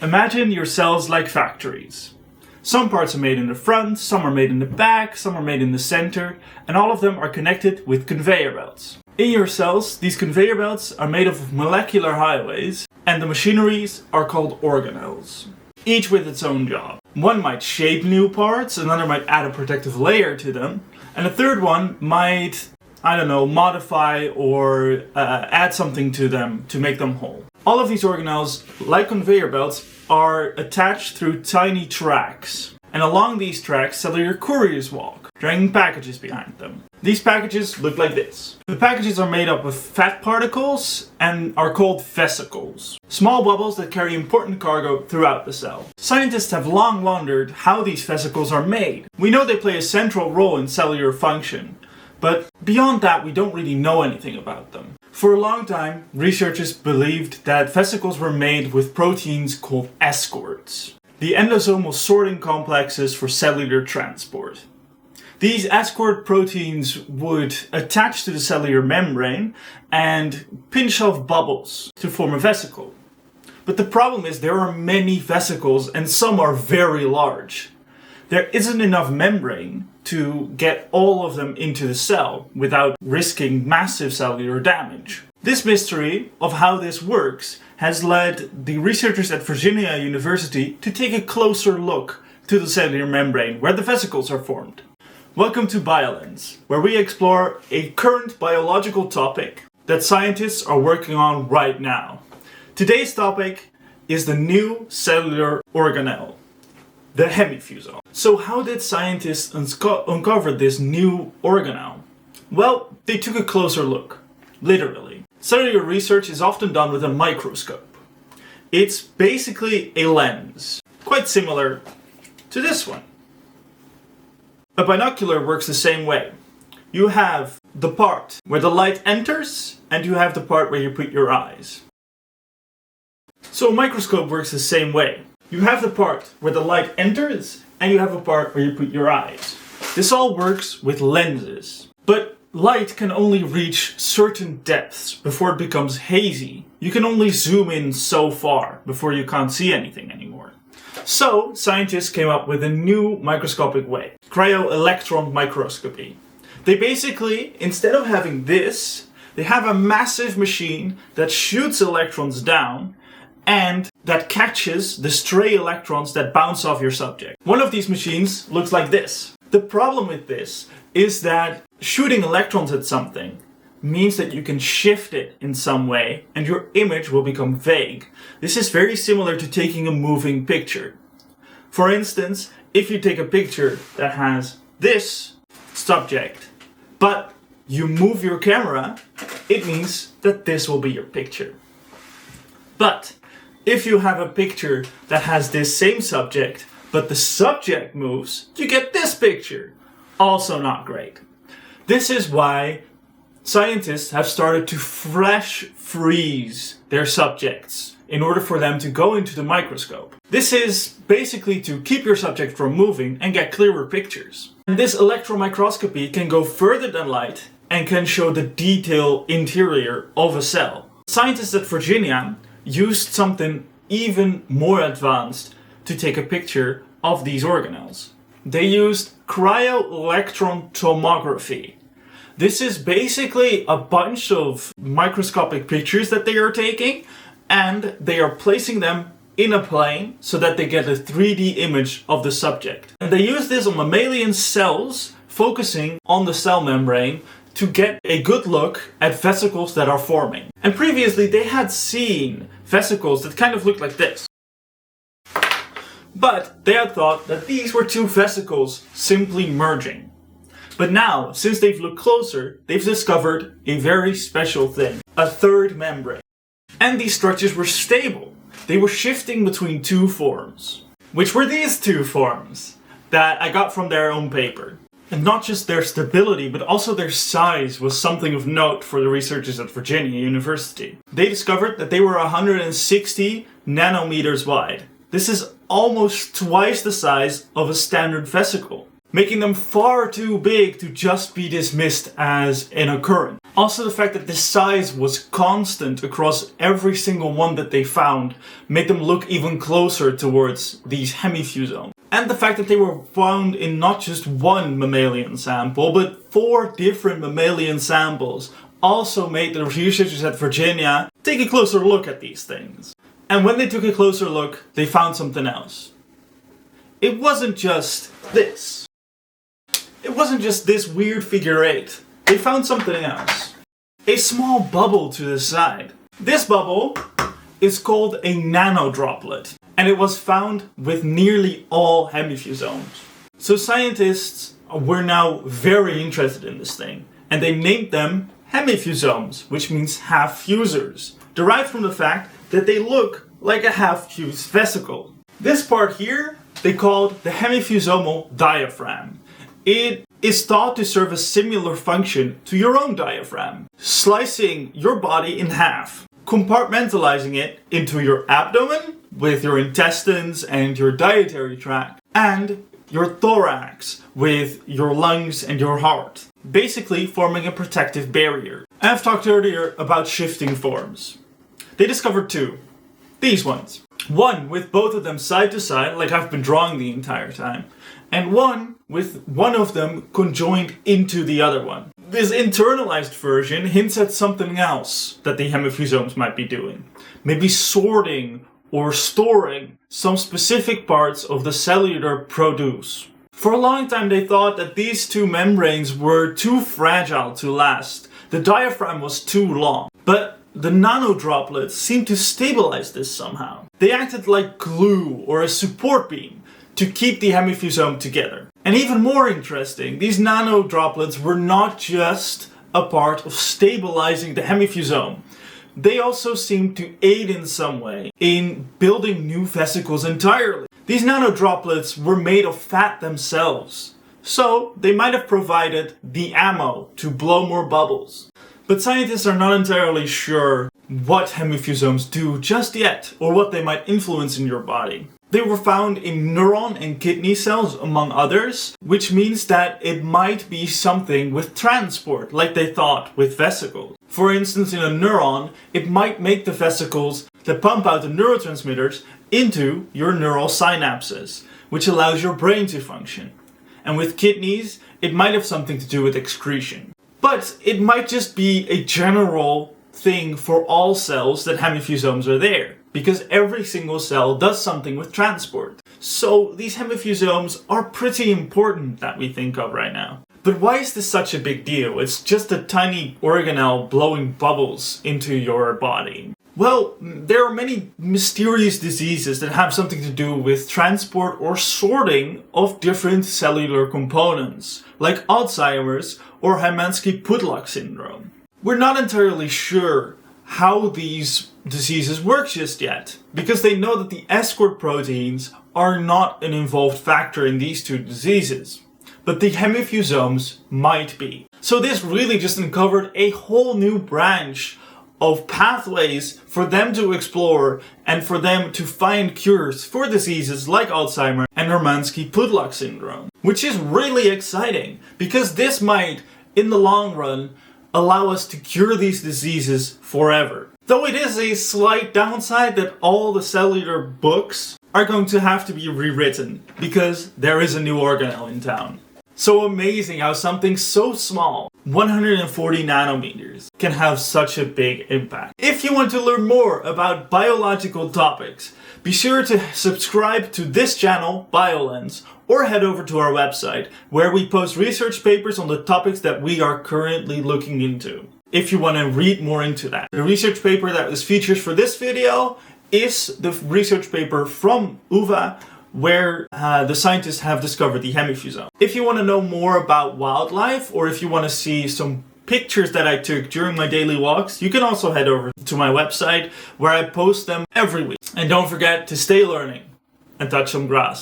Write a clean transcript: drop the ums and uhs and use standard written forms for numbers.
Imagine your cells like factories. Some parts are made in the front, some are made in the back, some are made in the center, and all of them are connected with conveyor belts. In your cells, these conveyor belts are made of molecular highways, and the machineries are called organelles, each with its own job. One might shape new parts, another might add a protective layer to them, and a third one might, modify or add something to them to make them whole. All of these organelles, like conveyor belts, are attached through tiny tracks. And along these tracks, cellular couriers walk, dragging packages behind them. These packages look like this. The packages are made up of fat particles and are called vesicles, small bubbles that carry important cargo throughout the cell. Scientists have long wondered how these vesicles are made. We know they play a central role in cellular function, but beyond that we don't really know anything about them. For a long time, researchers believed that vesicles were made with proteins called ESCRTs, the endosomal sorting complexes for cellular transport. These ESCRT-proteins would attach to the cellular membrane and pinch off bubbles to form a vesicle. But the problem is there are many vesicles and some are very large. There isn't enough membrane to get all of them into the cell without risking massive cellular damage. This mystery of how this works has led the researchers at Virginia University to take a closer look to the cellular membrane where the vesicles are formed. Welcome to BioLens, where we explore a current biological topic that scientists are working on right now. Today's topic is the new cellular organelle, the hemifusome. So how did scientists uncover this new organelle? Well, they took a closer look, literally. Cellular research is often done with a microscope. It's basically a lens, quite similar to this one. A binocular works the same way. You have the part where the light enters, and you have the part where you put your eyes. So a microscope works the same way. You have the part where the light enters, and you have a part where you put your eyes. This all works with lenses. But light can only reach certain depths before it becomes hazy. You can only zoom in so far before you can't see anything anymore. So, scientists came up with a new microscopic way, Cryo Electron microscopy. They basically, instead of having this, they have a massive machine that shoots electrons down and that catches the stray electrons that bounce off your subject. One of these machines looks like this. The problem with this is that shooting electrons at something means that you can shift it in some way and your image will become vague. This is very similar to taking a moving picture. For instance, if you take a picture that has this subject, but you move your camera, it means that this will be your picture. But if you have a picture that has this same subject, but the subject moves, you get this picture. Also not great. This is why scientists have started to flash freeze their subjects in order for them to go into the microscope. This is basically to keep your subject from moving and get clearer pictures. And this electron microscopy can go further than light and can show the detailed interior of a cell. Scientists at Virginia used something even more advanced to take a picture of these organelles. They used Cryo Electron Tomography. This is basically a bunch of microscopic pictures that they are taking, and they are placing them in a plane so that they get a 3D image of the subject. And they use this on mammalian cells, focusing on the cell membrane to get a good look at vesicles that are forming. And previously they had seen vesicles that kind of looked like this. But they had thought that these were two vesicles simply merging. But now, since they've looked closer, they've discovered a very special thing, a third membrane. And these structures were stable. They were shifting between two forms, which were these two forms that I got from their own paper. And not just their stability, but also their size was something of note for the researchers at Virginia University. They discovered that they were 160 nanometers wide. This is almost twice the size of a standard vesicle, making them far too big to just be dismissed as an occurrence. Also, the fact that the size was constant across every single one that they found made them look even closer towards these hemifusomes. And the fact that they were found in not just one mammalian sample, but 4 different mammalian samples also made the researchers at Virginia take a closer look at these things. And when they took a closer look, they found something else. It wasn't just this. It wasn't just this weird figure 8. They found something else. A small bubble to the side. This bubble is called a nanodroplet, and it was found with nearly all hemifusomes. So scientists were now very interested in this thing, and they named them Hemifusomes, which means half-fusers, derived from the fact that they look like a half-fused vesicle. This part here they called the hemifusomal diaphragm. It is thought to serve a similar function to your own diaphragm, slicing your body in half, compartmentalizing it into your abdomen with your intestines and your dietary tract, and your thorax with your lungs and your heart, basically forming a protective barrier. I've talked earlier about shifting forms. They discovered 2. These ones. One with both of them side to side, like I've been drawing the entire time, and one with one of them conjoined into the other one. This internalized version hints at something else that the hemifusomes might be doing. Maybe sorting or storing some specific parts of the cellular produce. For a long time they thought that these 2 membranes were too fragile to last. The diaphragm was too long. But the nanodroplets seemed to stabilize this somehow. They acted like glue or a support beam to keep the hemifusome together. And even more interesting, these nanodroplets were not just a part of stabilizing the hemifusome. They also seemed to aid in some way in building new vesicles entirely. These nanodroplets were made of fat themselves, so they might have provided the ammo to blow more bubbles. But scientists are not entirely sure what hemifusomes do just yet, or what they might influence in your body. They were found in neuron and kidney cells, among others, which means that it might be something with transport, like they thought with vesicles. For instance, in a neuron, it might make the vesicles that pump out the neurotransmitters into your neural synapses, which allows your brain to function. And with kidneys, it might have something to do with excretion. But it might just be a general thing for all cells that hemifusomes are there, because every single cell does something with transport. So these hemifusomes are pretty important that we think of right now. But why is this such a big deal? It's just a tiny organelle blowing bubbles into your body. Well, there are many mysterious diseases that have something to do with transport or sorting of different cellular components, like Alzheimer's or Hemansky-Pudlak syndrome. We're not entirely sure how these diseases work just yet, because they know that the ESCRT proteins are not an involved factor in these 2 diseases, but the hemifusomes might be. So this really just uncovered a whole new branch of pathways for them to explore and for them to find cures for diseases like Alzheimer's and Hermansky-Pudlak syndrome, which is really exciting because this might, in the long run, allow us to cure these diseases forever. Though it is a slight downside that all the cellular books are going to have to be rewritten because there is a new organelle in town. So amazing how something so small, 140 nanometers, can have such a big impact. If you want to learn more about biological topics, be sure to subscribe to this channel, BioLens, or head over to our website, where we post research papers on the topics that we are currently looking into, if you want to read more into that. The research paper that was featured for this video is the research paper from UvA, where the scientists have discovered the hemifusome. If you want to know more about wildlife, or if you want to see some pictures that I took during my daily walks, you can also head over to my website, where I post them every week. And don't forget to stay learning and touch some grass.